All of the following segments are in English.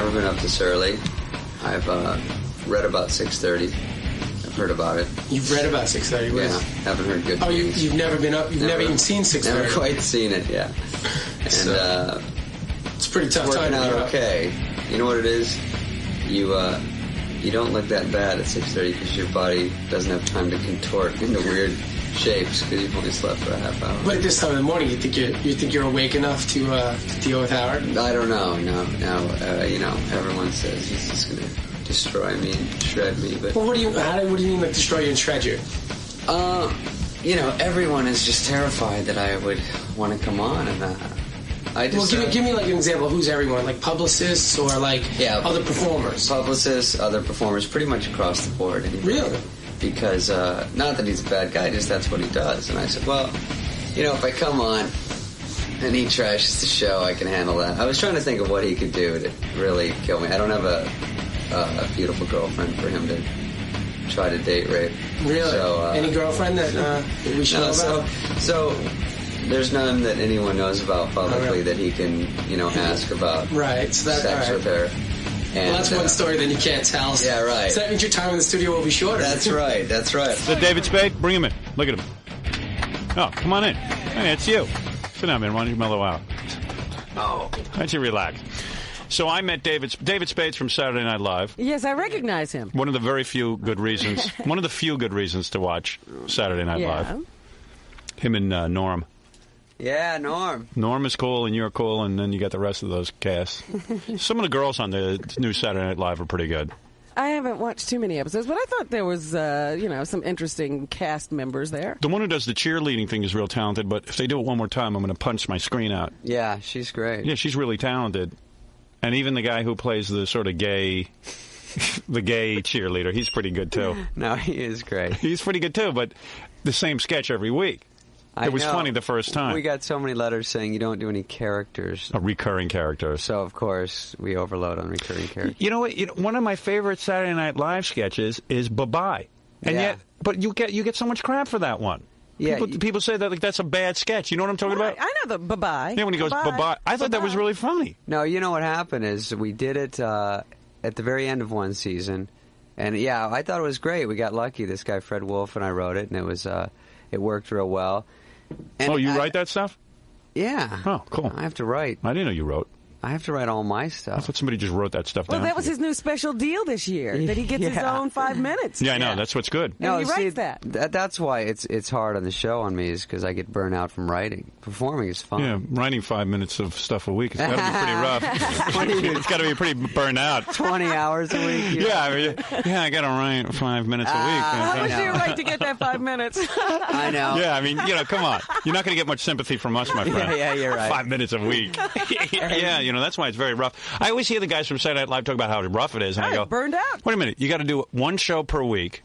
never been up this early. I've read about 6:30. I've heard about it. You've read about 6:30? Yeah, haven't heard good things. You've never been up? You've never even seen 6:30? Never quite seen it, yeah. And so, it's a pretty tough time. It's working out okay. You know what it is? You don't look that bad at 6:30 because your body doesn't have time to contort into weird shapes because you've only slept for a half hour. But at this time in the morning, you think you're awake enough to deal with Howard? I don't know. No. Everyone says he's just going to destroy me and shred me. But well, what do you mean, like destroy you and shred you? Everyone is just terrified that I would want to come on, and give me like an example of who's everyone, like publicists or like other performers. Publicists, other performers, pretty much across the board. Really? Because, not that he's a bad guy, just that's what he does. And I said, well, if I come on and he trashes the show, I can handle that. I was trying to think of what he could do to really kill me. I don't have a beautiful girlfriend for him to try to date rape. Really? So, any girlfriend that we should know about? So there's none that anyone knows about publicly that he can, ask about sex with her. And, well, that's one story then you can't tell. Yeah, right. So that means your time in the studio will be shorter. That's right. Is that David Spade? Bring him in. Look at him. Oh, come on in. Hey, it's you. Sit down, man. Why don't you mellow out? Oh. Why don't you relax? So I met David Spade's from Saturday Night Live. Yes, I recognize him. One of the very few good reasons. One of the few good reasons to watch Saturday Night Live. Him and Norm. Yeah, Norm. Norm is cool, and you're cool, and then you got the rest of those casts. Some of the girls on the new Saturday Night Live are pretty good. I haven't watched too many episodes, but I thought there was, some interesting cast members there. The one who does the cheerleading thing is real talented, but if they do it one more time, I'm going to punch my screen out. Yeah, she's great. Yeah, she's really talented. And even the guy who plays the sort of gay cheerleader, he's pretty good, too. No, he is great. He's pretty good, too, but the same sketch every week. It was funny the first time. We got so many letters saying you don't do any characters. Recurring characters. So, of course, we overload on recurring characters. You know what? One of my favorite Saturday Night Live sketches is Bye-Bye. And yet, but you get so much crap for that one. Yeah, people say that that's a bad sketch. You know what I'm talking about? I know the Bye-Bye. Yeah, when he goes Bye-Bye. I thought that was really funny. No, you know what happened is we did it at the very end of one season. And, I thought it was great. We got lucky. This guy, Fred Wolf, and I wrote it, and it worked real well. And you write that stuff? Yeah. Oh, cool. I have to write. I didn't know you wrote. I have to write all my stuff. I thought somebody just wrote that stuff down. Well, that was his new special deal this year, that he gets his own 5 minutes. Yeah, I know. That's what's good. No, he writes that. That's why it's hard on the show on me, is because I get burnt out from writing. Performing is fun. Yeah, writing 5 minutes of stuff a week, it's got to be pretty rough. It's got to be pretty burnt out. 20 hours a week. Yeah, I got to write 5 minutes a week. How much do you write to get that 5 minutes? I know. Yeah, I mean, come on. You're not going to get much sympathy from us, my friend. Yeah, you're right. 5 minutes a week. Yeah, that's why it's very rough. I always hear the guys from Saturday Night Live talk about how rough it is, and I go, burned out. Wait a minute, you got to do one show per week.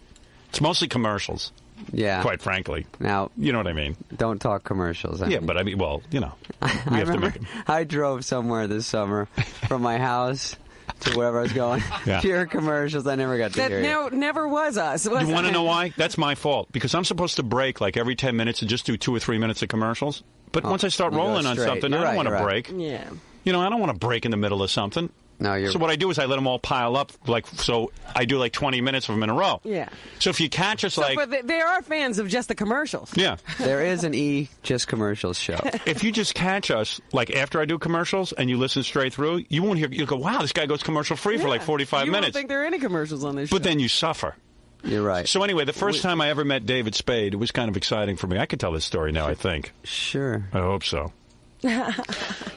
It's mostly commercials. Yeah. Quite frankly. Now, you know what I mean. Don't talk commercials. But I mean, well, we have to make them. I drove somewhere this summer from my house to wherever I was going. Pure commercials. I never got to hear it. Never was us. You want to know why? That's my fault. Because I'm supposed to break like every 10 minutes and just do 2 or 3 minutes of commercials. But once I start rolling on something, I don't want to break. Yeah. I don't want to break in the middle of something. No, so what I do is I let them all pile up, so I do like 20 minutes of them in a row. Yeah. So if you catch us but there are fans of just the commercials. Yeah. There is an just commercials show. If you just catch us, like after I do commercials and you listen straight through, you won't hear, you'll go, wow, this guy goes commercial free for like 45 minutes. You don't think there are any commercials on this show. But then you suffer. You're right. So anyway, the first time I ever met David Spade, it was kind of exciting for me. I could tell this story now, I think. Sure. I hope so.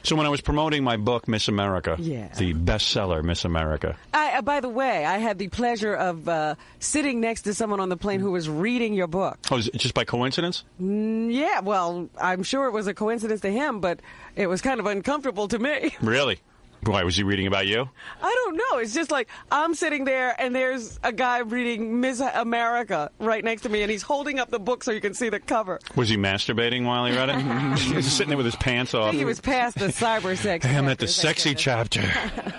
So when I was promoting my book, Miss America, the bestseller, Miss America. By the way, I had the pleasure of sitting next to someone on the plane who was reading your book. Oh, is it just by coincidence? Yeah, well, I'm sure it was a coincidence to him, but it was kind of uncomfortable to me. Really? Why, was he reading about you? I don't know. It's just like I'm sitting there and there's a guy reading Miss America right next to me and he's holding up the book so you can see the cover. Was he masturbating while he read it? He was sitting there with his pants off. I think he was past the cyber sex. I'm at the sexy chapter.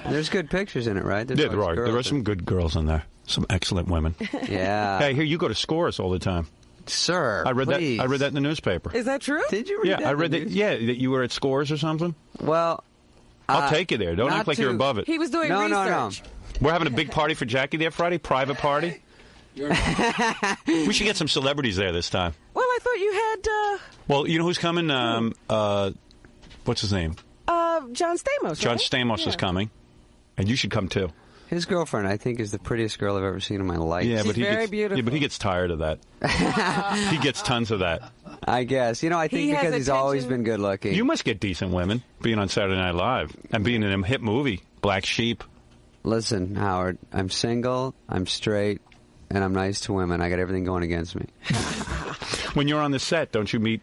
There's good pictures in it, right? Yeah, there are. There are some good girls in there. Some excellent women. Yeah. Hey, here, you go to Scores all the time. Sir, I read please. that. I read that in the newspaper. Is that true? Did you read that? Yeah, I read that. Yeah, that you were at Scores or something. Well, I'll take you there. Don't act like you're above it. He was doing research. No. We're having a big party for Jackie there Friday, private party. We should get some celebrities there this time. Well, I thought you had... Well, you know who's coming? What's his name? John Stamos, John Stamos is coming. And you should come, too. His girlfriend, I think, is the prettiest girl I've ever seen in my life. Yeah, She's very beautiful. Yeah, but he gets tired of that. He gets tons of that. I guess. You know, I think because he's always been good looking. You must get decent women being on Saturday Night Live and being in a hit movie, Black Sheep. Listen, Howard, I'm single, I'm straight, and I'm nice to women. I got everything going against me. When you're on the set, don't you meet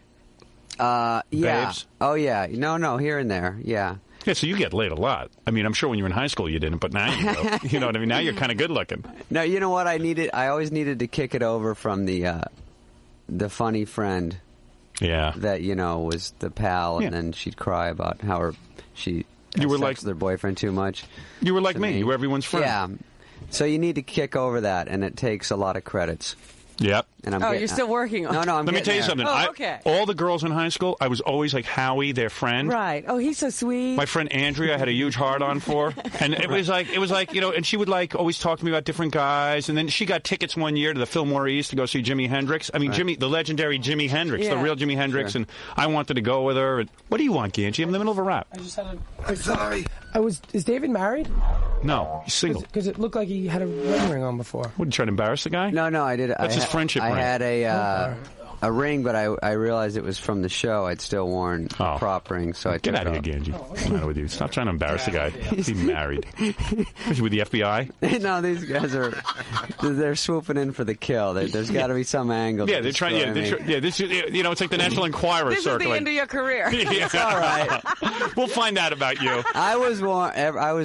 babes? Oh, yeah. No, here and there, yeah. Yeah, so you get laid a lot. I mean, I'm sure when you were in high school you didn't, but now you know. You know what I mean? Now you're kind of good looking. No, you know what I needed? I always needed to kick it over from the funny friend. Yeah. That, was the pal, and then she'd cry about how she you were sex like with her boyfriend too much. You were like me. You were everyone's friend. Yeah. So you need to kick over that, and it takes a lot of credits. Yep. And you're still working on it. No, I'm Let me tell you something. Oh, okay. All the girls in high school, I was always like Howie, their friend. Right. Oh, he's so sweet. My friend Andrea I had a huge heart-on for. And it was like, and she would like always talk to me about different guys. And then she got tickets one year to the Fillmore East to go see Jimi Hendrix. I mean, the legendary Jimi Hendrix, the real Jimi Hendrix. Sure. And I wanted to go with her. And, what do you want, Ganji? I'm in the middle of a rap. I just had I'm sorry. Is David married? No, he's single. Because it looked like he had a wedding ring on before. What, you trying to embarrass the guy? No, I did. That's his friendship ring. I had a ring, but I realized it was from the show. I'd still worn a prop ring, so I took Get out it of here, Ganji. What's the matter with you? Stop trying to embarrass the guy. He's married. Is he with the FBI? No, these guys they're swooping in for the kill. There's got to be some angle. Yeah, they're trying. This it's like the National Enquirer this circling. This is the end of your career. It's all right. We'll find out about you. I was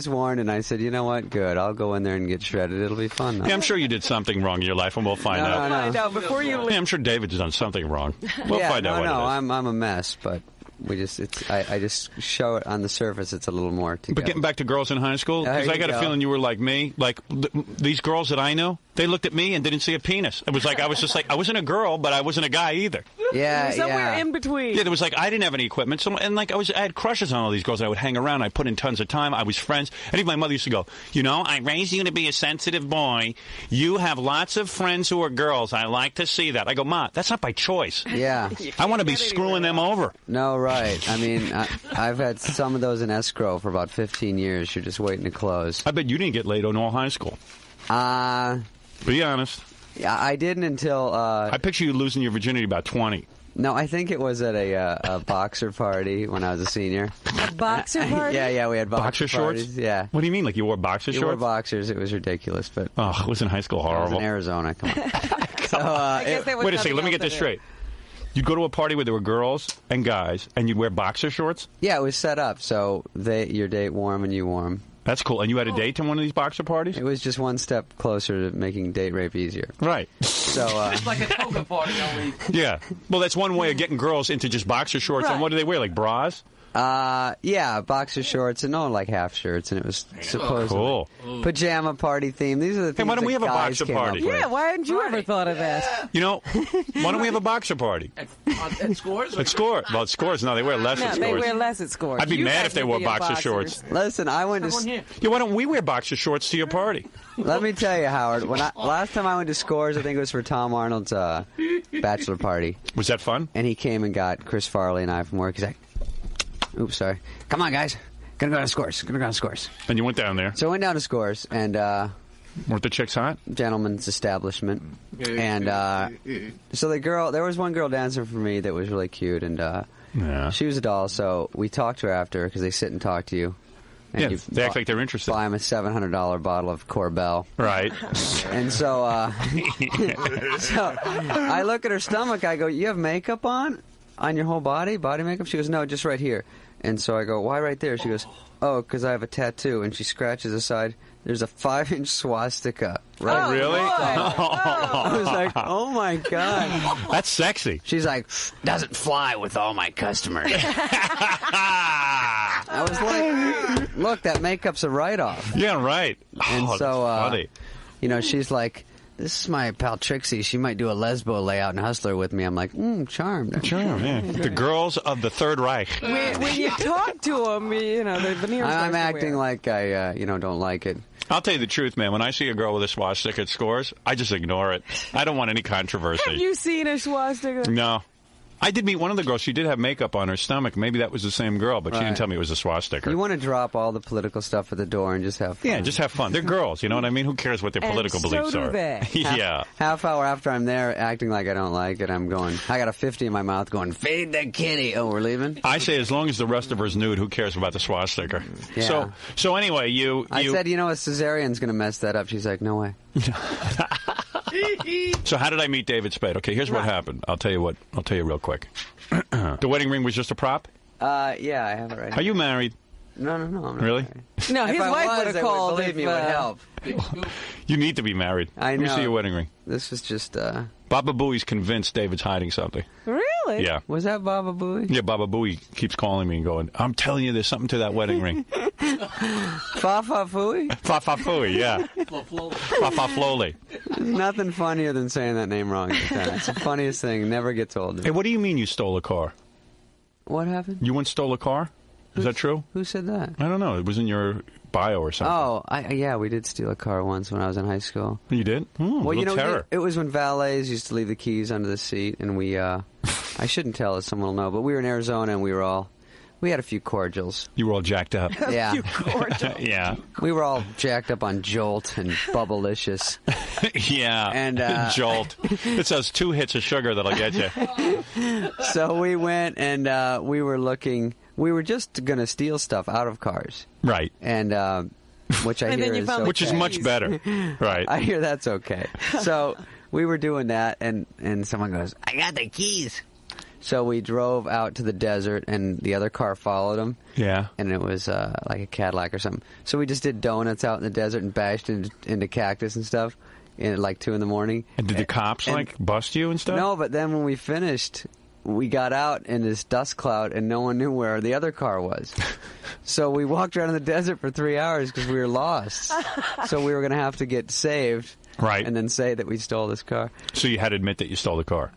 warned, and I said, you know what? Good. I'll go in there and get shredded. It'll be fun. Though. Yeah, I'm sure you did something wrong in your life, and we'll find out. No. Find out before you leave. Yeah, I'm sure David's done something wrong. We'll find out what it is. I'm a mess, but I just show it on the surface. It's a little more together. But getting back to girls in high school, because I got a feeling you were like me. Like these girls that I know, they looked at me and didn't see a penis. It was like I was just like I wasn't a girl, but I wasn't a guy either. Yeah, somewhere in between. Yeah, there was like I didn't have any equipment, so and like I had crushes on all these girls. I would hang around. I put in tons of time. I was friends. And even my mother used to go, I raised you to be a sensitive boy. You have lots of friends who are girls. I like to see that. I go, Ma, that's not by choice. Yeah, I want to be screwing them over. No, right. I mean, I've had some of those in escrow for about 15 years. You're just waiting to close. I bet you didn't get laid in all high school. Be honest. Yeah, I didn't until... I picture you losing your virginity about 20. No, I think it was at a boxer party when I was a senior. A boxer party? Yeah, we had boxer shorts? parties. Yeah. What do you mean, like you wore boxer shorts? You wore boxers. It was ridiculous, but... Oh, it was in high school horrible. I was in Arizona, come on. Wait a second, let me get this straight. You'd go to a party where there were girls and guys, and you'd wear boxer shorts? Yeah, it was set up, so your date warm and you warm. That's cool. And you had a date to one of these boxer parties? It was just one step closer to making date rape easier. Right. So it's like a toga party only. Yeah. Well, that's one way of getting girls into just boxer shorts. Right. And what do they wear, like bras? Yeah, boxer shorts and like half shirts, and it was supposedly cool. Pajama party theme. These are the things. Hey, why don't we have a boxer party? Yeah, why hadn't you ever thought of that? Why don't we have a boxer party? At Scores? At Scores. Well, at Scores, no, they wear less at Scores. They wear less at Scores. I'd be mad if they wore boxer shorts. Listen, I went to... Yeah, why don't we wear boxer shorts to your party? Let me tell you, Howard, last time I went to Scores, I think it was for Tom Arnold's bachelor party. Was that fun? And he came and got Chris Farley and I from work. He's like, oops, sorry. Come on, guys. Gonna go to Scores. And you went down there. So I went down to Scores, and... weren't the chicks hot? Gentleman's establishment. And so there was one girl dancing for me that was really cute, and she was a doll, so we talked to her after, because they sit and talk to you. And yeah, they act like they're interested. Buy them a $700 bottle of Corbel. Right. And so, so I look at her stomach, I go, you have makeup on your whole body? Body makeup? She goes, no, just right here. And so I go, why right there? She goes, oh, because I have a tattoo. And she scratches aside. There's a 5-inch swastika. Right? Oh, really? I was like, oh, my God. That's sexy. She's like, doesn't fly with all my customers. I was like, look, that makeup's a write-off. Yeah, right. And so, funny. She's like, this is my pal Trixie. She might do a lesbo layout in Hustler with me. I'm like, charmed. Charmed, yeah. The girls of the Third Reich. When you talk to them, the veneers. I'm acting like I, don't like it. I'll tell you the truth, man. When I see a girl with a swastika at Scores, I just ignore it. I don't want any controversy. Have you seen a swastika? No. I did meet one of the girls. She did have makeup on her stomach. Maybe that was the same girl, but she didn't tell me it was a swastika. You want to drop all the political stuff at the door and just have fun. Yeah, just have fun. They're girls, you know what I mean? Who cares what their political beliefs are? They. Yeah. Half hour after I'm there acting like I don't like it, I'm going, I got a 50 in my mouth going, feed the kitty. Oh, we're leaving? I say as long as the rest of her's nude, who cares about the swastika? Yeah. So anyway, I said, a cesarean's going to mess that up. She's like, no way. So how did I meet David Spade? Okay, here's what happened. I'll tell you real quick. The wedding ring was just a prop? Yeah, I have it right now. Are you married? No, I'm not. Really? Married. No, his wife would have called. Believe me, it would help. You need to be married. I know. Let me see your wedding ring. This was just, Baba Booey's convinced David's hiding something. Really? Yeah. Was that Baba Booey? Yeah, Baba Booey keeps calling me and going, I'm telling you there's something to that wedding ring. Fa-fa Fooey? Fa-fa Fooey, yeah. Fa-fa Flowley. Nothing funnier than saying that name wrong. It's the funniest thing. Never gets old. Hey, what do you mean you stole a car? What happened? You once stole a car? Is that true? Who said that? I don't know. It was in your bio or something. Oh, yeah, we did steal a car once when I was in high school. You did? Well, terror. It was when valets used to leave the keys under the seat, and we, I shouldn't tell us, someone will know, but we were in Arizona, and we had a few cordials. You were all jacked up. Yeah. A few cordials. Yeah. We were all jacked up on Jolt and Bubblicious. Yeah. And Jolt. It says 2 hits of sugar that'll get you. So we went, and we were just going to steal stuff out of cars. Right. And, which I hear is okay. Which is much better. Right. I hear that's okay. So we were doing that, and someone goes, I got the keys. So we drove out to the desert, and the other car followed them. Yeah. And it was like a Cadillac or something. So we just did donuts out in the desert and bashed into cactus and stuff at like 2 in the morning. And did the cops bust you and stuff? No, but then when we finished, we got out in this dust cloud, and no one knew where the other car was. So we walked around in the desert for 3 hours because we were lost. So we were going to have to get saved. Right. And then say that we stole this car. So you had to admit that you stole the car.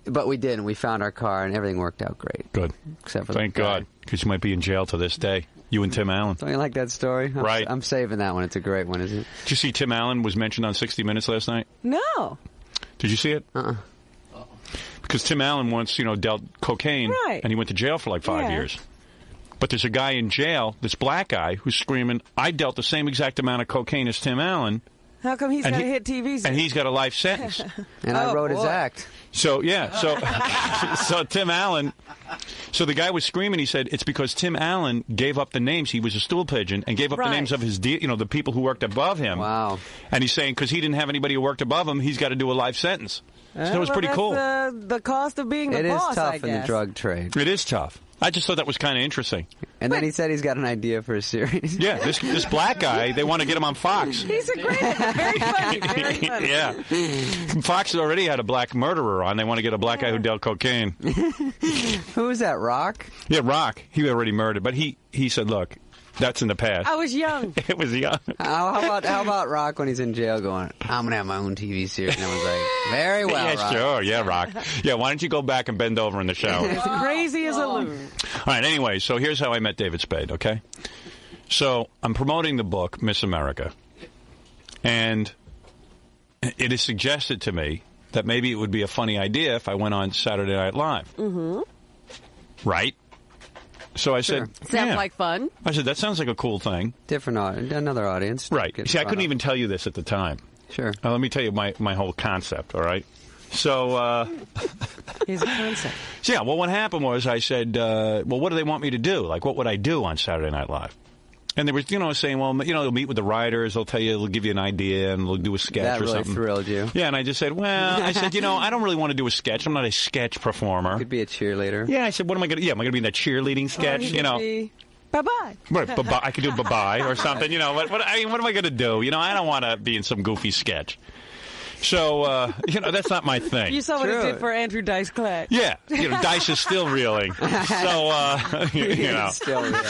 But we did, and we found our car, and everything worked out great. Good. Except for Thank God, because you might be in jail to this day. You and Tim Allen. Don't you like that story? Right. I'm saving that one. It's a great one, isn't it? Did you see Tim Allen was mentioned on 60 Minutes last night? No. Did you see it? Because Tim Allen once, dealt cocaine, and he went to jail for like 5 years. But there's a guy in jail, this black guy, who's screaming, I dealt the same exact amount of cocaine as Tim Allen. How come he's got a hit TV? And he's got a life sentence. And I wrote his act. So, yeah. So Tim Allen... So the guy was screaming. He said, it's because Tim Allen gave up the names. He was a stool pigeon and gave up the names of his, the people who worked above him. Wow. And he's saying because he didn't have anybody who worked above him, he's got to do a life sentence. So it was pretty cool. The cost of being the boss, It is tough I guess. in the drug trade. It is tough. I just thought that was kind of interesting. And then he said he's got an idea for a series. Yeah, this black guy, they want to get him on Fox. He's a great, very funny, very funny. Yeah. Fox already had a black murderer on. They want to get a black guy who dealt cocaine. Who is that, Rock? Yeah, Rock. He already murdered. But he said, look, that's in the past. I was young. It was young. How about Rock when he's in jail going, I'm going to have my own TV series? And everyone's like, very well, yeah, Rock. Sure. Yeah, Rock. Yeah, why don't you go back and bend over in the shower? As crazy as a loon. All right, anyway, so here's how I met David Spade, okay? So I'm promoting the book, Miss America. And it is suggested to me that maybe it would be a funny idea if I went on Saturday Night Live. Mm-hmm. Right? So I said, Sounds like fun. I said, that sounds like a cool thing. Another audience. Right. See, I couldn't even tell you this at the time. Sure. Let me tell you my whole concept, all right? So, Here's a concept. So, yeah, well, what happened was I said, well, what do they want me to do? Like, what would I do on Saturday Night Live? And they were, saying, well, they'll meet with the writers, they'll tell you, they'll give you an idea, and they'll do a sketch or something. That really thrilled you. Yeah, and I just said, I don't really want to do a sketch. I'm not a sketch performer. You could be a cheerleader. Yeah, I said, what am I going to, am I going to be in that cheerleading sketch, Bye-bye. Right, I could do bye-bye or something, what am I going to do? I don't want to be in some goofy sketch. So, that's not my thing. You saw what it did for Andrew Dice Clay. Yeah. Dice is still reeling. So, Still reeling.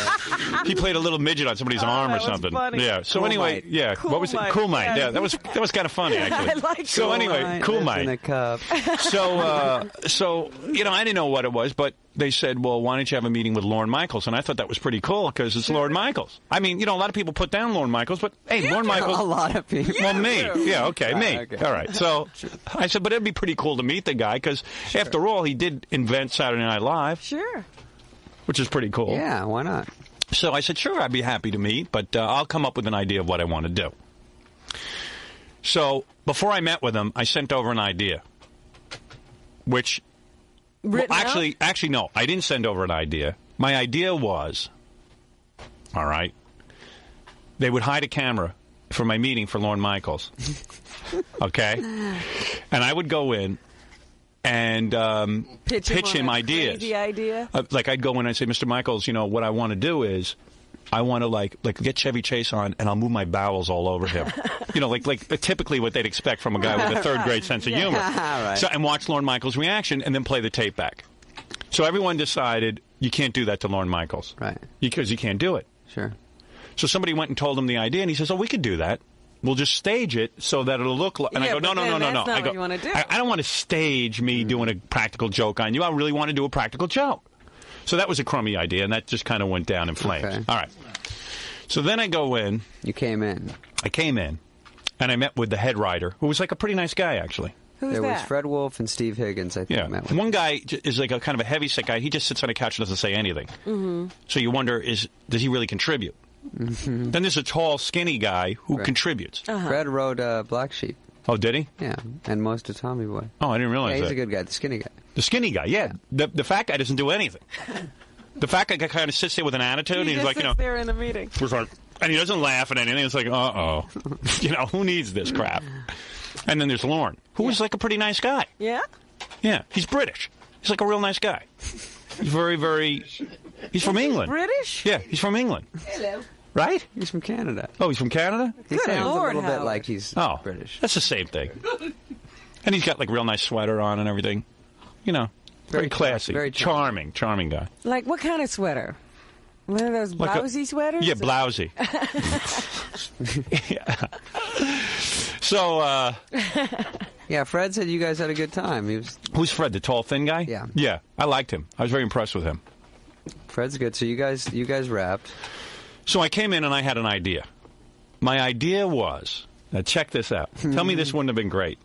He played a little midget on somebody's arm or something. Funny. Yeah. So anyway, Cool what was it? Cool Mite. Yeah, that was kind of funny, actually. I like So Cool anyway, Mite. Cool Mite. In a cup. So, I didn't know what it was, but they said, well, why don't you have a meeting with Lorne Michaels? And I thought that was pretty cool because it's Lorne Michaels. I mean, a lot of people put down Lorne Michaels, but hey, Lorne Michaels. A lot of people. Well, me. Yeah, okay, me. Okay. All right. So I said, but it'd be pretty cool to meet the guy because after all, he did invent Saturday Night Live. Sure. Which is pretty cool. Yeah, why not? So I said, sure, I'd be happy to meet, but I'll come up with an idea of what I want to do. So before I met with him, I sent over an idea, which... actually, no. I didn't send over an idea. My idea was, all right, they would hide a camera for my meeting for Lorne Michaels. Okay? And I would go in and pitch him ideas. Crazy idea? Like I'd go in and I'd say, Mr. Michaels, what I want to do is I want to like get Chevy Chase on, and I'll move my bowels all over him. like typically what they'd expect from a guy with a third grade sense of humor. Right. So, and watch Lorne Michaels' reaction, and then play the tape back. So everyone decided you can't do that to Lorne Michaels, right? Because you can't do it. Sure. So somebody went and told him the idea, and he says, "Oh, we could do that. We'll just stage it so that it'll look like." And I go, "No. That's not I go, what you want to do. I don't want to stage me doing a practical joke on you. I really want to do a practical joke." So that was a crummy idea, and that just kind of went down in flames. Okay. All right. So then I go in. You came in. I came in, and I met with the head writer, who was like a pretty nice guy, actually. Who's there that? was Fred Wolf and Steve Higgins, I think. Yeah. Met with. One guy is like a kind of a heavy-set guy. He just sits on a couch and doesn't say anything. Mm-hmm. So you wonder, does he really contribute? Mm-hmm. Then there's a tall, skinny guy who contributes. Uh-huh. Fred wrote Black Sheep. Oh, did he? Yeah, and most of Tommy Boy. Oh, I didn't realize he's that. a good guy, the skinny guy. The skinny guy, yeah. The fat guy doesn't do anything. The fat guy kind of sits there with an attitude, and he's like, sits there in the meeting. And he doesn't laugh at anything. It's like, uh-oh. Who needs this crap? And then there's Lorne, who is like a pretty nice guy. Yeah? Yeah, he's British. He's like a real nice guy. He's very, very... He's from England. British? Yeah, he's from England. Hello. Right? He's from Canada. Oh, he's from Canada? He sounds Lord, a little bit Howard. like he's British. That's the same thing. And he's got like real nice sweater on and everything. Very classy. Very charming guy. Like what kind of sweater? One of those blousy sweaters? Yeah, blousy. Yeah. So, yeah, Fred said you guys had a good time. Who's Fred, the tall, thin guy? Yeah. Yeah, I liked him. I was very impressed with him. Fred's good. So you guys rapped. So I came in and I had an idea. My idea was, now check this out. Tell me this wouldn't have been great.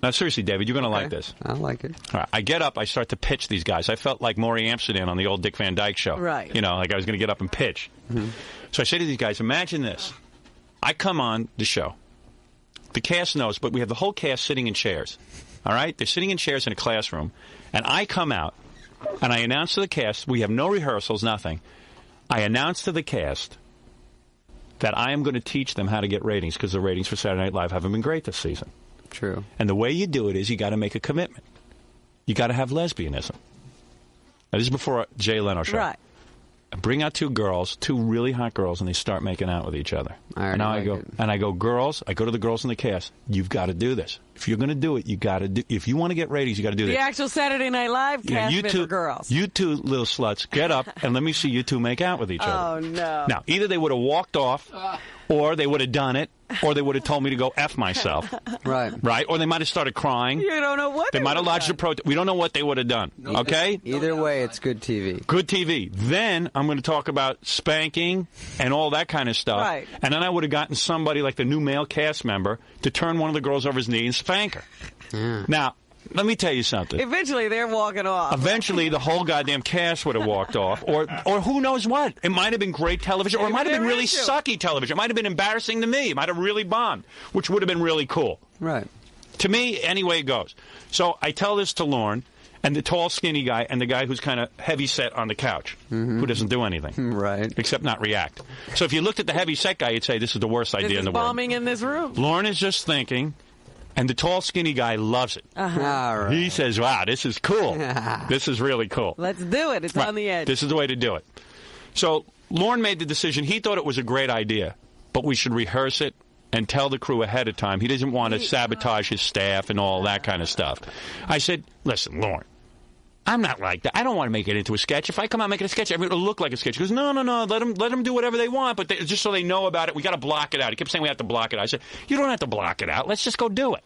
Now, seriously, David, you're going to like this. I like it. All right, I get up, I start to pitch these guys. I felt like Maury Amsterdam on the old Dick Van Dyke Show. Right. Like I was going to get up and pitch. Mm-hmm. So I say to these guys, imagine this. I come on the show. The cast knows, but we have the whole cast sitting in chairs. All right? They're sitting in chairs in a classroom. And I come out, and I announce to the cast, we have no rehearsals, nothing. I announce to the cast that I am going to teach them how to get ratings because the ratings for Saturday Night Live haven't been great this season. True. And the way you do it is you got to make a commitment. You got to have lesbianism. Now, this is before Jay Leno show. Right. I bring out two really hot girls, and they start making out with each other. And now I go, girls, I go to the girls in the cast, you've got to do this. If you're going to do it, you got to do. If you want to get ratings, you got to do this. The actual Saturday Night Live cast member girls. You two little sluts, get up and let me see you two make out with each other. Oh no! Now, either they would have walked off, or they would have done it, or they would have told me to go F myself. Right. Right? Or they might have started crying. You don't know what they might have lodged a protest. We don't know what they would have done. Okay? Either way, it's good TV. Good TV. Then I'm going to talk about spanking and all that kind of stuff. Right. And then I would have gotten somebody like the new male cast member to turn one of the girls over his knee and spank her. Yeah. Now, let me tell you something. Eventually, they're walking off. Eventually, the whole goddamn cast would have walked off. Or who knows what. It might have been great television, or it might have been really sucky television. It might have been embarrassing to me. It might have really bombed, which would have been really cool. Right. To me, anyway it goes. So I tell this to Lorne, and the tall, skinny guy, and the guy who's kind of heavy-set on the couch, who doesn't do anything. Right. Except not react. So if you looked at the heavy-set guy, you'd say, this is the worst idea in the world. Bombing in this room. Lorne is just thinking... And the tall, skinny guy loves it. Uh-huh. All right. He says, wow, this is cool. This is really cool. Let's do it. It's on the edge. This is the way to do it. So Lorne made the decision. He thought it was a great idea, but we should rehearse it and tell the crew ahead of time. He doesn't want to sabotage his staff and all that kind of stuff. I said, listen, Lauren, I'm not like that. I don't want to make it into a sketch. If I come out making a sketch, it'll look like a sketch. He goes, no, let them do whatever they want, but just so they know about it, we got to block it out. He kept saying we have to block it out. I said, you don't have to block it out. Let's just go do it.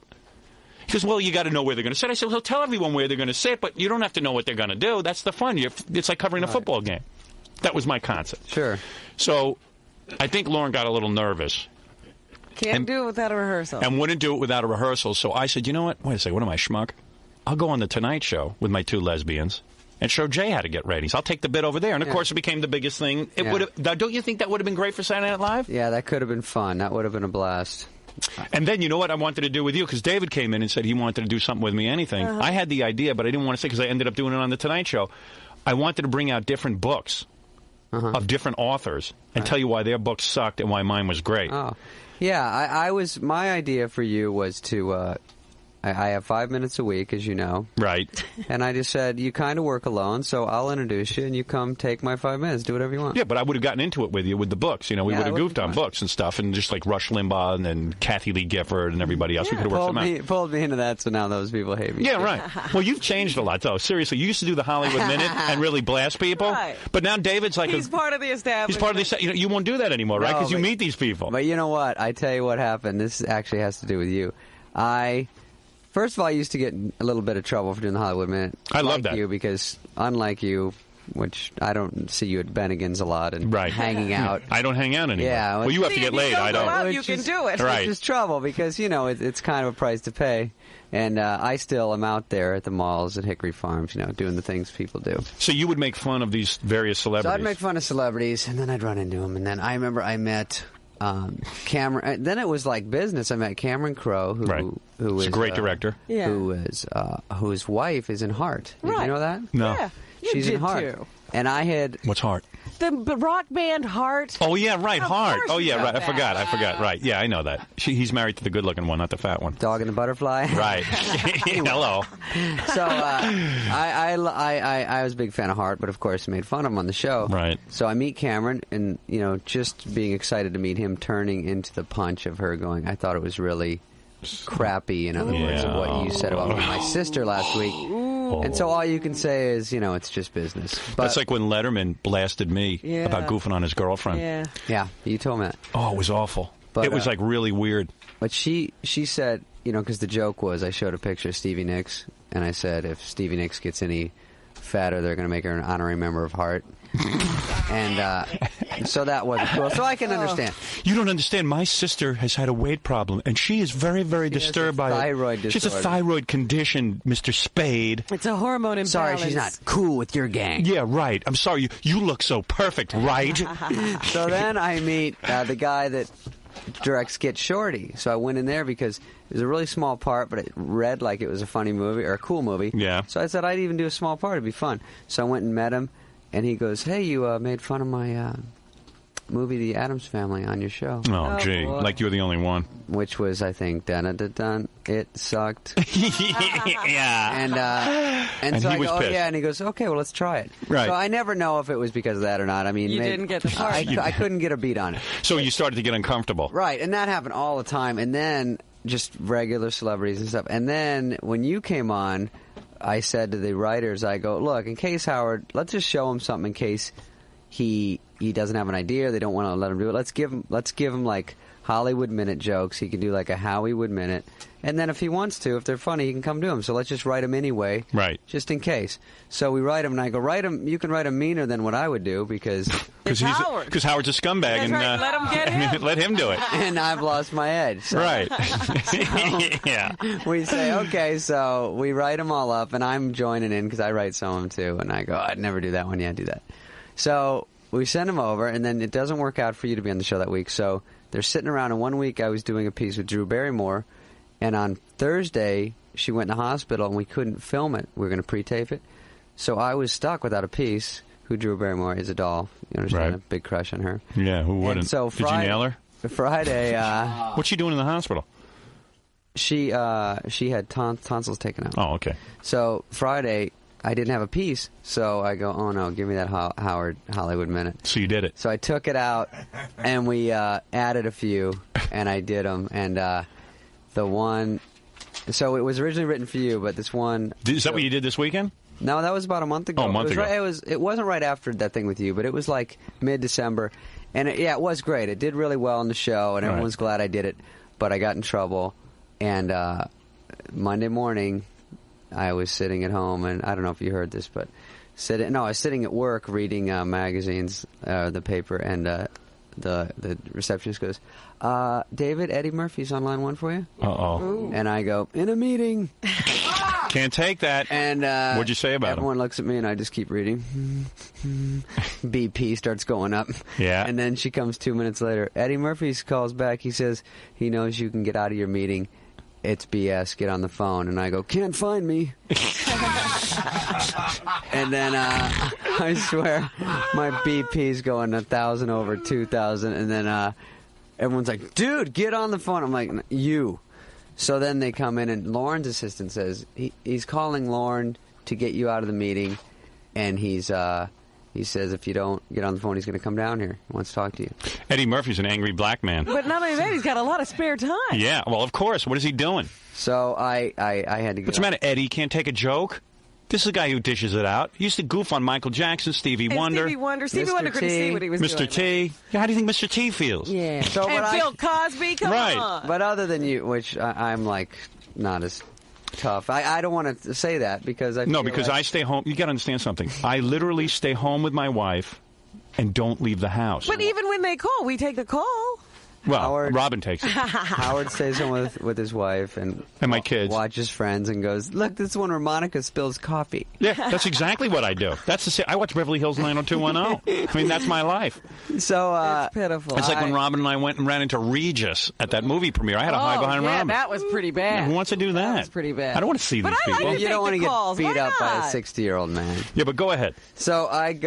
He goes, well, you got to know where they're going to sit. I said, well, tell everyone where they're going to sit, but you don't have to know what they're going to do. That's the fun. It's like covering a football game. That was my concept. Sure. So I think Lauren got a little nervous. Can't do it without a rehearsal. And wouldn't do it without a rehearsal. So I said, you know what? Wait a second. What am I, schmuck? I'll go on The Tonight Show with my 2 lesbians and show Jay how to get ratings. I'll take the bit over there. And, of course, it became the biggest thing. It would have. Don't you think that would have been great for Saturday Night Live? Yeah, that could have been fun. That would have been a blast. And then, you know what I wanted to do with you? Because David came in and said he wanted to do something with me, anything. I had the idea, but I didn't want to say because I ended up doing it on The Tonight Show. I wanted to bring out different books of different authors and tell you why their books sucked and why mine was great. Oh, yeah. My idea for you was to. I have 5 minutes a week, as you know. Right. And I just said, you kind of work alone, so I'll introduce you, and you come take my 5 minutes. Do whatever you want. Yeah, but I would have gotten into it with you with the books. You know, we would have goofed on books and stuff, and just like Rush Limbaugh and then Kathy Lee Gifford and everybody else. We could have worked them out. Pulled me into that, so now those people hate me. Yeah, right. Well, you've changed a lot, though. Seriously, you used to do the Hollywood Minute and really blast people. Right. But now David's like he's part of the establishment. He's part of the you won't do that anymore, right? Because you meet these people. But you know what? I tell you what happened. This actually has to do with you. First of all, I used to get a little bit of trouble for doing the Hollywood Minute. I love that. You because, unlike you, which I don't see you at Bennigan's a lot and hanging out. I don't hang out anymore. Yeah. Well, you have to get laid. I don't. You can do it. Which is trouble because, you know, it's kind of a price to pay. And I still am out there at the malls at Hickory Farms, you know, doing the things people do. So you would make fun of these various celebrities? So I'd make fun of celebrities, and then I'd run into them. And then I remember I met Cameron. Then it was like business. I met Cameron Crowe, who is a great director. Yeah. Whose wife is in Heart. Did you know that? No. Yeah, she's in Heart. Too. And I had What's Heart? The rock band Heart. Oh yeah, right, Heart. Oh yeah, right. I forgot. Right. Yeah, I know that. He's married to the good-looking one, not the fat one. Dog and the Butterfly. Right. Hello. So I was a big fan of Heart, but of course made fun of him on the show. Right. So I meet Cameron, and you know, just being excited to meet him, turning into the punch of her going, I thought it was really crappy. In other words, of what you said about my sister last week. And so all you can say is, you know, it's just business. But that's like when Letterman blasted me about goofing on his girlfriend. Yeah, you told me that. Oh, it was awful. But, it was like really weird. But she said, you know, because the joke was I showed a picture of Stevie Nicks, and I said if Stevie Nicks gets any fatter, they're going to make her an honorary member of Heart. And so that wasn't cool. So I can understand. You don't understand. My sister has had a weight problem, and she is very, very disturbed by thyroid disorder. She has a thyroid condition, Mr. Spade. It's a hormone imbalance. Sorry, she's not cool with your gang. Yeah, right. I'm sorry. You look so perfect, right? So then I meet the guy that directs Get Shorty. So I went in there because it was a really small part, but it read like it was a funny movie or a cool movie. Yeah. So I said I'd even do a small part. It'd be fun. So I went and met him. And he goes, hey, you made fun of my movie, The Addams Family, on your show. Oh, gee. Boy. Like you were the only one. Which was, I think, dun-dun-dun-dun, it sucked. Yeah. And so he I was go, pissed. oh, yeah. And he goes, okay, well, let's try it. Right. So I never know if it was because of that or not. I mean, you didn't get the part. I couldn't get a beat on it. So you started to get uncomfortable. Right. And that happened all the time. And then just regular celebrities and stuff. And then when you came on, I said to the writers, I go, look, in case Howard, let's just show him something in case he doesn't have an idea. They don't want to let him do it. Let's give him like Hollywood Minute jokes. He can do like a Hollywood Minute. And then if he wants to, if they're funny, he can come do them. So let's just write them anyway. Right. Just in case. So we write them, and I go, write them. You can write them meaner than what I would do because Howard. Because Howard's a scumbag. That's and right. Let him get him. Let him do it. And I've lost my edge. So. Right. Yeah. We say, okay, so we write them all up, and I'm joining in because I write some of them too. And I go, I'd never do that one. Yeah, do that. So we send them over, and then it doesn't work out for you to be on the show that week. So they're sitting around, and 1 week I was doing a piece with Drew Barrymore, and on Thursday she went in the hospital, and we couldn't film it. We were going to pre-tape it. So I was stuck without a piece. Who Drew Barrymore is a doll. You understand? Right. A big crush on her. Yeah, who wouldn't? And so Did you nail her? Friday. What's she doing in the hospital? She had tonsils taken out. Oh, okay. So Friday, I didn't have a piece, so I go, oh no, give me that Howard Hollywood Minute. So you did it. So I took it out, and we added a few, and I did them, and the one. So it was originally written for you, but this one. Is that what you did this weekend? No, that was about a month ago. Oh, a month ago. It wasn't right after that thing with you, but it was like mid-December, and it was great. It did really well in the show, and everyone's glad I did it. But I got in trouble, and Monday morning. I was sitting at home, and I don't know if you heard this, but I was sitting at work reading magazines, the paper, and the receptionist goes, David, Eddie Murphy's on line 1 for you. Uh-oh. And I go, in a meeting. Can't take that. And what'd you say about him? Everyone looks at me, and I just keep reading. BP starts going up. Yeah. And then she comes 2 minutes later. Eddie Murphy calls back. He says he knows you can get out of your meeting. It's BS. Get on the phone. And I go, can't find me. And then I swear my BP's going 1,000 over 2,000. And then everyone's like, dude, get on the phone. I'm like, you. So then they come in, and Lauren's assistant says he's calling Lauren to get you out of the meeting. And he says if you don't get on the phone, he's going to come down here. He wants to talk to you. Eddie Murphy's an angry black man. But not only that, he's got a lot of spare time. Yeah, well, of course. What is he doing? So I had to get. What's the matter, Eddie? Can't take a joke? This is a guy who dishes it out. He used to goof on Michael Jackson, Stevie Wonder. Stevie Wonder couldn't see what he was doing. Mr. T. Yeah, how do you think Mr. T feels? Yeah. So, and Bill Cosby, come on. But other than you, which I'm like not as tough. I don't want to say that because because I stay home. You got to understand something. I literally stay home with my wife and don't leave the house. But even when they call, we take the call. Well, Robin takes it. Howard stays home with his wife and my kids. Watches Friends and goes, look, this is when Monica spills coffee. Yeah, that's exactly what I do. I watch Beverly Hills 90210. I mean, that's my life. So it's pitiful. It's like when Robin and I went and ran into Regis at that movie premiere. I had to hide behind Robin. That was pretty bad. Yeah, who wants to do that? That was pretty bad. I don't want to see these people. Well, you don't want to get beat up by a 60-year-old man. Yeah, but go ahead. So I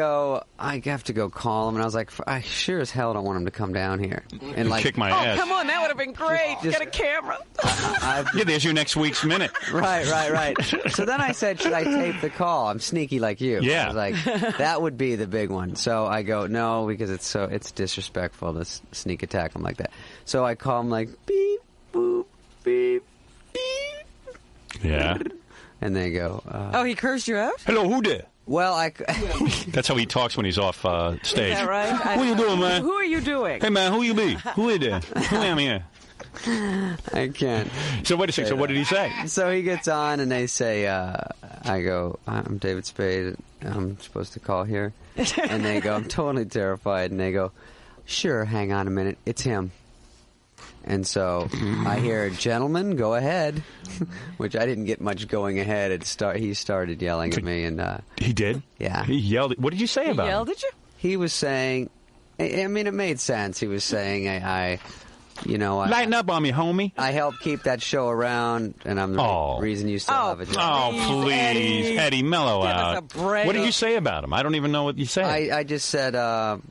have to go call him, and I was like, I sure as hell don't want him to come down here and like kick my ass. Come on. That would have been great. Get a camera. Yeah, there's your next week's minute. Right. So then I said, should I tape the call? I'm sneaky like you. Yeah. I was like, that would be the big one. So I go, no, because it's disrespectful to sneak attack him like that. So I call him like, beep, boop, beep, beep. Yeah. And they go, he cursed you out? Hello, who there? Well, That's how he talks when he's off stage. Is that right? What are you doing, man? Who are you doing? Hey, man, who you be? Who is there? Who am here? I can't. So wait a second. So what did he say? So he gets on, and they say, I go, I'm David Spade. I'm supposed to call here. And they go, I'm totally terrified. And they go, sure, hang on a minute. It's him. And so I hear, gentlemen, go ahead, which I didn't get much going ahead. He started yelling at me. And he did? Yeah. He yelled. What did you say about him? He yelled at you? He was saying, I mean, it made sense. He was saying, lighten up on me, homie. I helped keep that show around, and I'm the reason you still have it. Oh, please. Eddie, mellow out. Give us a break. What did you say about him? I don't even know what you said. I just said,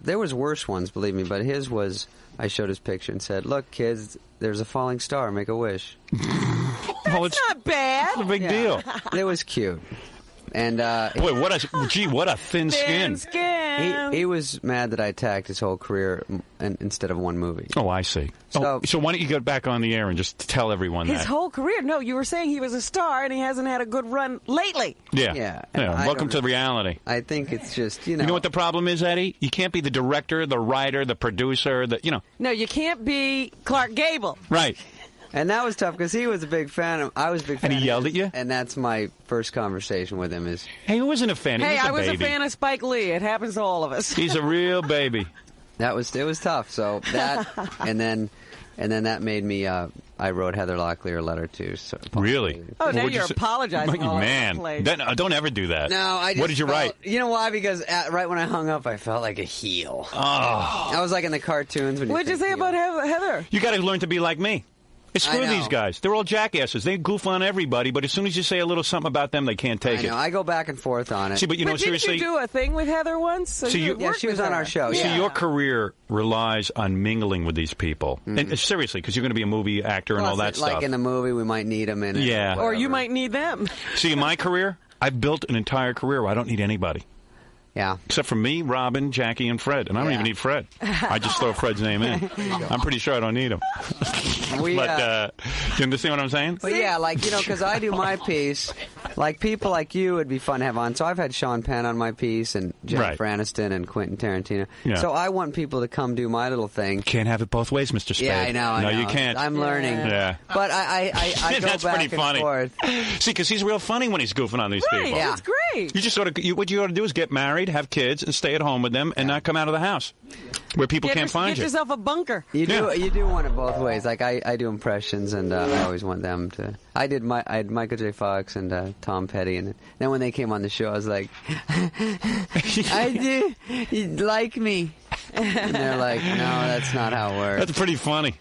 there was worse ones, believe me, but his was, I showed his picture and said, look, kids, there's a falling star. Make a wish. It's not bad. It's a big deal. It was cute. And boy, what a thin skin. He was mad that I attacked his whole career instead of one movie. Oh, I see. So why don't you get back on the air and just tell everyone his whole career? No, you were saying he was a star and he hasn't had a good run lately. Yeah. Welcome to reality. I think it's just You know what the problem is, Eddie? You can't be the director, the writer, the producer. No, you can't be Clark Gable. Right. And that was tough because he was a big fan. I was a big fan. And he yelled at you? And that's my first conversation with him is... Hey, who wasn't a fan? He was I was baby. a fan of Spike Lee. It happens to all of us. He's a real baby. It was tough. So that, and then that made me... I wrote Heather Locklear a letter too. So really? Oh, now you're apologizing. Man, don't ever do that. No, what did you write? You know why? Because right when I hung up, I felt like a heel. Oh. I was like in the cartoons. What'd you say about Heather? You got to learn to be like me. Screw these guys. They're all jackasses. They goof on everybody, but as soon as you say a little something about them, they can't take it. I go back and forth on it. See, but seriously, didn't you do a thing with Heather once? She was on our show. See, your career relies on mingling with these people. Mm-hmm. And seriously, because you're going to be a movie actor and all that stuff. Like in the movie, we might need them in it. Yeah. Or you might need them. See, in my career, I've built an entire career where I don't need anybody. Yeah. Except for me, Robin, Jackie, and Fred. And I don't even need Fred. I just throw Fred's name in. I'm pretty sure I don't need him. But, you understand what I'm saying? Well, yeah, like, you know, because I do my piece. Like, people like you would be fun to have on. So I've had Sean Penn on my piece and Jennifer Aniston and Quentin Tarantino. Yeah. So I want people to come do my little thing. Can't have it both ways, Mr. Spade. Yeah, I know. No, you can't. I'm learning. Yeah. But I go That's back pretty and funny. forth. See, because he's real funny when he's goofing on these people. Yeah, it's great. You just sort of, what you ought to do is get married, have kids, and stay at home with them, and not come out of the house where people can't find you. Get yourself a bunker. You do want it both ways. Like I do impressions, and I always want them to. I had Michael J. Fox and Tom Petty, and then when they came on the show, I was like, I do. You like me? And they're like, no, that's not how it works. That's pretty funny.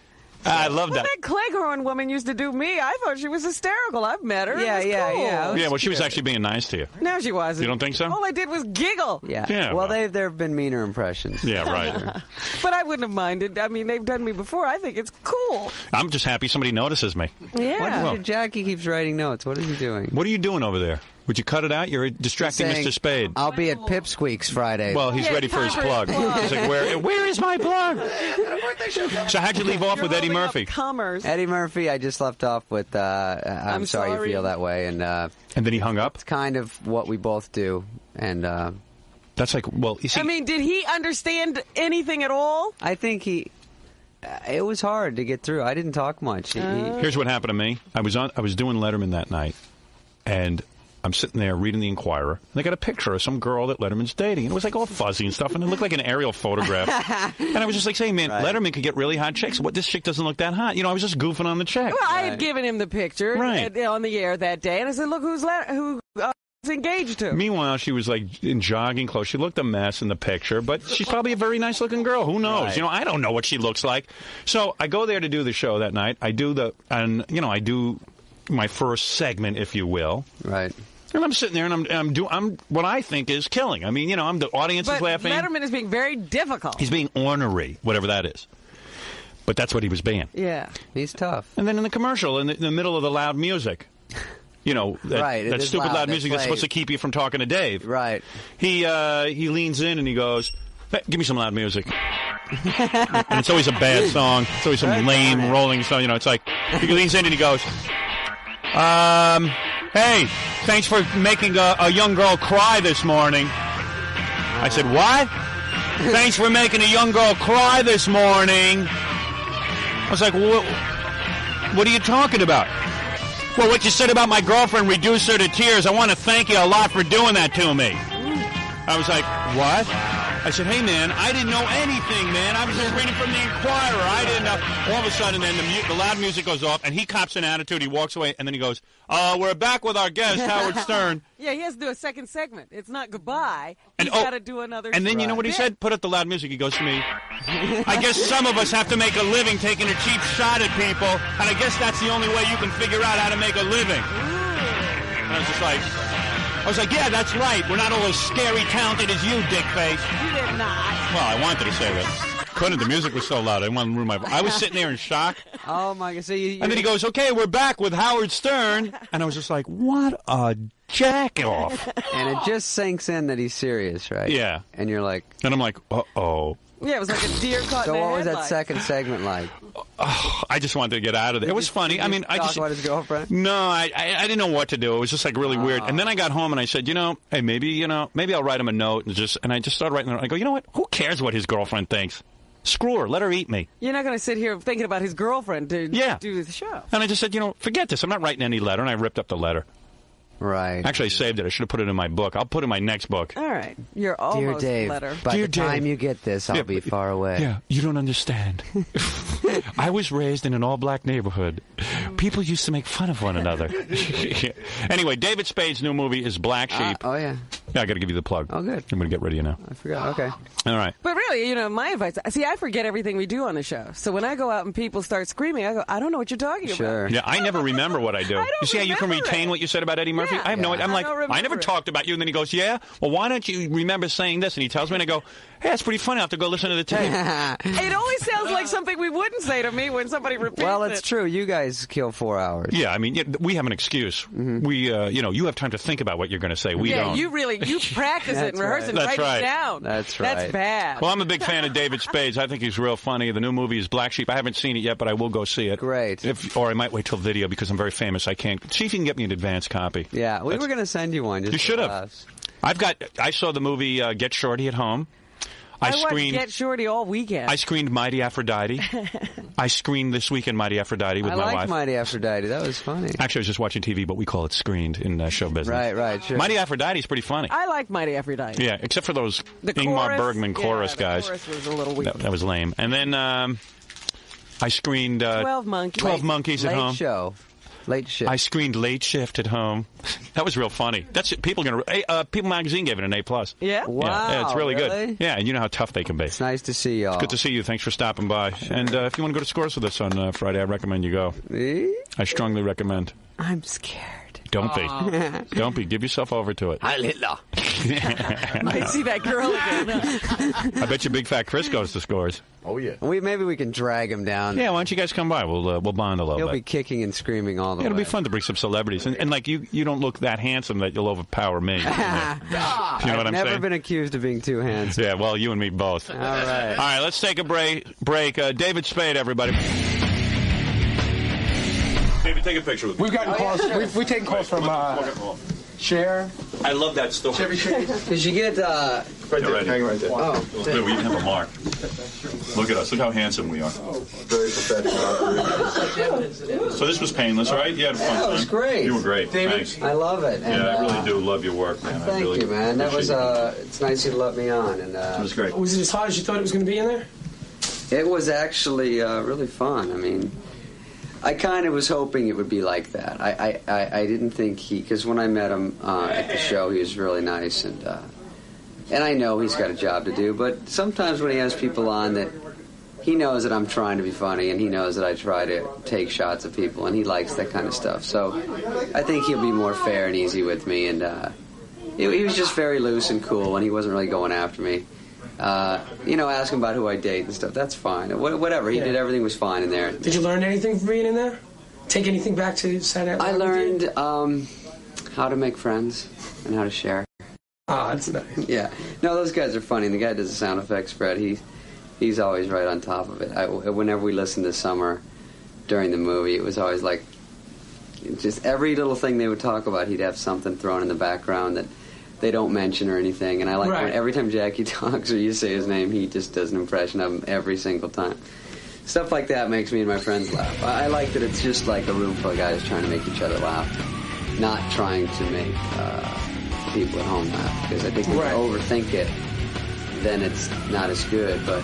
I love that. That Cleghorn woman used to do me. I thought she was hysterical. I've met her. Yeah. Yeah, well, she was actually being nice to you. No, she wasn't. You don't think so? All I did was giggle. Yeah. Well, there have been meaner impressions. Yeah, right. But I wouldn't have minded. I mean, they've done me before. I think it's cool. I'm just happy somebody notices me. Yeah. Jackie keeps writing notes. What is he doing? What are you doing over there? Would you cut it out? You're distracting Mr. Spade. I'll be at Pipsqueaks Friday. Well, he's ready for his plug. He's like, where is my plug? So how'd you leave off with Eddie Murphy? Eddie Murphy, I just left off with I'm sorry you feel that way. And then he hung up? It's kind of what we both do. And that's like, well, you see. I mean, did he understand anything at all? I think it was hard to get through. I didn't talk much. Here's what happened to me. I was doing Letterman that night, and I'm sitting there reading the Inquirer, and they got a picture of some girl that Letterman's dating. And it was like all fuzzy and stuff, and it looked like an aerial photograph. And I was just like saying, man, Letterman could get really hot chicks. What, this chick doesn't look that hot. You know, I was just goofing on the chick. Well, I had given him the picture on the air that day, and I said, look who's engaged to. Meanwhile, she was like in jogging clothes. She looked a mess in the picture, but she's probably a very nice looking girl. Who knows? Right. You know, I don't know what she looks like. So I go there to do the show that night. I do I do my first segment, if you will. Right. And I'm sitting there, and I'm what I think is killing. I mean, you know, the audience is laughing. Letterman is being very difficult. He's being ornery, whatever that is. But that's what he was being. Yeah. He's tough. And then in the commercial, in the middle of the loud music, you know, that stupid loud music that's supposed to keep you from talking to Dave. Right. He leans in and he goes, hey, give me some loud music. And it's always a bad song. It's always some lame rolling song. You know, it's like, he leans in and he goes, hey, thanks for making a young girl cry this morning. I said, what? Thanks for making a young girl cry this morning. I was like, what are you talking about? Well, what you said about my girlfriend reduced her to tears. I want to thank you a lot for doing that to me. I was like, what? I said, hey, man, I didn't know anything, man. I was just reading from the Inquirer. I didn't know. All of a sudden, then the loud music goes off, and he cops an attitude. He walks away, and then he goes, we're back with our guest, Howard Stern. Yeah, he has to do a second segment. It's not goodbye. He's got to do another And then you know what he said? Put up the loud music. He goes to me, I guess some of us have to make a living taking a cheap shot at people, and I guess that's the only way you can figure out how to make a living. And I was just like... yeah, that's right. We're not all as scary talented as you, dickface. You did not. Well, I wanted to say that. Couldn't. The music was so loud. I didn't want to ruin my voice. I was sitting there in shock. Oh, my God. So and then he goes, okay, we're back with Howard Stern. And I was just like, what a jack-off. And it just sinks in that he's serious, right? Yeah. And you're like... And I'm like, uh-oh. Yeah, it was like a deer caught in a So what was that headlight. second segment like? I just wanted to get out of there. It was funny. I mean, I just... Talk about his girlfriend? No, I didn't know what to do. It was just like really weird. And then I got home and I said, hey, maybe I'll write him a note. And I just started writing a note. I go, you know what? Who cares what his girlfriend thinks? Screw her. Let her eat me. You're not going to sit here thinking about his girlfriend to do the show. And I just said, forget this. I'm not writing any letter. And I ripped up the letter. Right. Actually, I saved it. I should have put it in my book. I'll put it in my next book. All right. You're almost Dear Dave, letter. by Dear the time Dave, you get this, I'll be far away. Yeah, you don't understand. I was raised in an all-black neighborhood. People used to make fun of one another. Anyway, David Spade's new movie is Black Sheep. Oh, yeah. Yeah, I got to give you the plug. Oh, good. I'm going to get rid of you now. I forgot. Okay. All right. But really, my advice, see, I forget everything we do on the show. So when I go out and people start screaming, I go, I don't know what you're talking about. Yeah, I never remember what I do. You see how you can retain what you said about Eddie Murphy? Yeah. I have no idea. I'm like, I never talked about you. And then he goes, yeah? Well, why don't you remember saying this? And he tells me, and I go, hey, that's pretty funny. I'll have to go listen to the tape. It always sounds like something we wouldn't say to me when somebody repeats it. Well, it's true. You guys kill 4 hours. Yeah, I mean, we have an excuse. We, you have time to think about what you're going to say. We don't. You practice it and rehearse it and write it down. That's right. That's bad. Well, I'm a big fan of David Spade. I think he's real funny. The new movie is Black Sheep. I haven't seen it yet, but I will go see it. Great. Or I might wait till video because I'm very famous. I can't. See if you can get me an advance copy. Yeah, we were going to send you one. You should have. I saw the movie Get Shorty at home. I watched Get Shorty all weekend. I screened Mighty Aphrodite. I screened this weekend Mighty Aphrodite with my wife. I liked Mighty Aphrodite. That was funny. Actually, I was just watching TV, but we call it screened in show business. Right, sure. Mighty Aphrodite is pretty funny. I like Mighty Aphrodite. Yeah, except for those the Ingmar chorus, Bergman chorus guys. The chorus was a little weak. That was lame. And then I screened 12 Monkeys. 12 Monkeys at home. Late Shift. I screened Late Shift at home. That was real funny. That's people People Magazine gave it an A+. Yeah. Wow. Yeah, it's really good. Yeah, and you know how tough they can be. It's nice to see y'all. It's good to see you. Thanks for stopping by. Sure. And if you want to go to Scores with us on Friday, I recommend you go. I strongly recommend. I'm scared. Don't be. Don't be. Give yourself over to it. Heil Hitler. I see that girl again. I bet you Big Fat Chris goes to Scores. Oh, yeah. Maybe we can drag him down. Yeah, why don't you guys come by? We'll bond a little bit. He'll be kicking and screaming all the way. It'll be fun to bring some celebrities. And like, you don't look that handsome that you'll overpower me. You know what I'm saying? I've never been accused of being too handsome. Yeah, well, you and me both. All right. All right, let's take a break. David Spade, everybody. David, take a picture with me. We've gotten calls. We've taken calls from Cher. I love that story. Did you get... Right there. Hang right there. Oh. We even have a mark. Look at us. Look how handsome we are. Very professional. So this was painless, right? You had a fun time. Yeah, it was great. You were great. David, thanks. I love it. And, I really do love your work, man. Thank you, man. That was... it's nice you to let me on. And it was great. Was it as hard as you thought it was going to be in there? It was actually really fun. I mean... I kind of was hoping it would be like that. I didn't think because when I met him at the show, he was really nice, and I know he's got a job to do. But sometimes when he has people on that he knows that I'm trying to be funny, and he knows that I try to take shots of people, and he likes that kind of stuff. So I think he'll be more fair and easy with me, and he was just very loose and cool, and he wasn't really going after me. Asking about who I date and stuff, that's fine. Whatever, he did, everything was fine in there. Did you learn anything from being in there? Take anything back to Saturday Night Live? I learned how to make friends and how to share. Oh, that's nice. Yeah. No, those guys are funny. The guy does the sound effects spread. He's always right on top of it. Whenever we listened this summer during the movie, it was always like just every little thing they would talk about, he'd have something thrown in the background that they don't mention or anything. And I like when every time Jackie talks or you say his name, he just does an impression of him every single time. Stuff like that makes me and my friends laugh. I like that it's just like a room full of guys trying to make each other laugh, not trying to make people at home laugh. Because I think when you overthink it, then it's not as good. But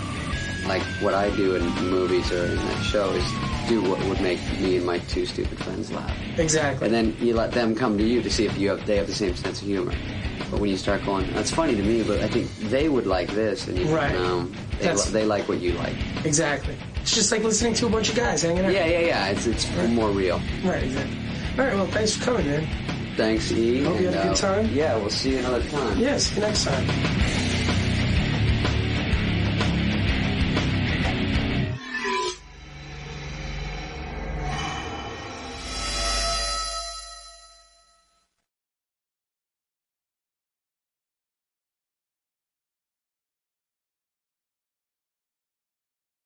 like what I do in movies or in that show is do what would make me and my two stupid friends laugh. Exactly. And then you let them come to you to see if they have the same sense of humor. But when you start going, that's funny to me, but I think they would like this, and you know, they like what you like. Exactly. It's just like listening to a bunch of guys hanging out. Yeah. It's more real. Right, exactly. All right, well, thanks for coming, man. Thanks, E. Hope you had a good time. Yeah, we'll see you another time. Yeah, see you next time.